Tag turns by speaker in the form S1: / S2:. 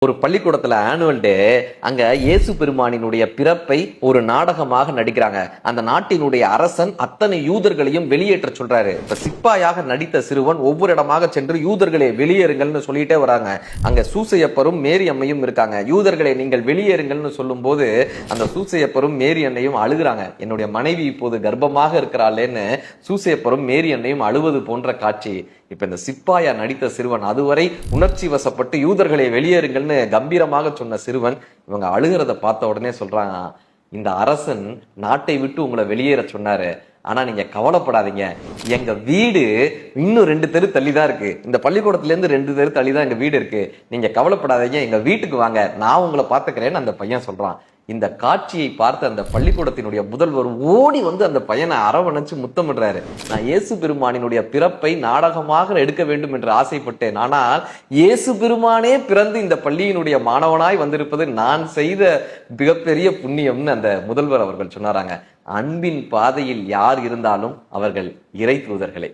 S1: ஒரு பள்ளிக்கூடத்துல annual day, அங்க இயேசு பெருமானினுடைய பிறப்பை ஒரு நாடகமாக நடிக்கிறாங்க. அந்த நாட்டினுடைய அரசன் அத்தனை யூதர்களையும் வெளியேற்ற சொல்றாரு. இப்ப சிப்பாயாக நடித்த சிறுவன் ஒவ்வொரு இடமாக சென்று யூதர்களை வெளியேறுங்கள்னு சொல்லிட்டே வராங்க. அங்க சூசையப்பரும் மேரி அம்மையும் இருக்காங்க. யூதர்களை நீங்கள் வெளியேறுங்கள்னு சொல்லும் போது அந்த சூசையப்பரும் மேரி அன்னையும் அழுகுறாங்க. என்னுடைய மனைவி இப்போது கர்ப்பமாக இருக்கிறாளேன்னு சூசையப்பரும் மேரி அன்னையும் அழுவது போன்ற காட்சி. இப்ப இந்த சிப்பாயா நடித்த சிறுவன், அதுவரை உணர்ச்சி வசப்பட்டு யூதர்களை வெளியேறுங்கள்னு கம்பீரமாக சொன்ன சிறுவன் இவங்க அழுகிறத பார்த்த உடனே சொல்றாங்க, இந்த அரசன் நாட்டை விட்டு உங்களை வெளியேற சொன்னாரு, ஆனா நீங்க கவலைப்படாதீங்க, எங்க வீடு இன்னும் 2 தெரு தள்ளிதான் இருக்கு, இந்த பள்ளிக்கூடத்துல இருந்து 2 தெரு தள்ளிதான் எங்க வீடு இருக்கு, நீங்க கவலைப்படாதீங்க, எங்க வீட்டுக்கு வாங்க, நான் உங்களை பாத்துக்கிறேன்னு அந்த பையன் சொல்றான். இந்த காட்சியை பார்த்து அந்த பள்ளிக்கூடத்தினுடைய முதல்வர் ஓடி வந்து அந்த பையனை அரவணைச்சு முத்தமிடுறாரு. நான் இயேசு பெருமானினுடைய பிறப்பை நாடகமாக எடுக்க வேண்டும் என்று ஆசைப்பட்டேன், ஆனால் இயேசு பெருமானே பிறந்து இந்த பள்ளியினுடைய மாணவனாய் வந்திருப்பது நான் செய்த மிகப்பெரிய புண்ணியம்னு அந்த முதல்வர் அவர்கள் சொன்னாராங்க. அன்பின் பாதையில் யார் இருந்தாலும் அவர்கள் இறை தூதர்களே.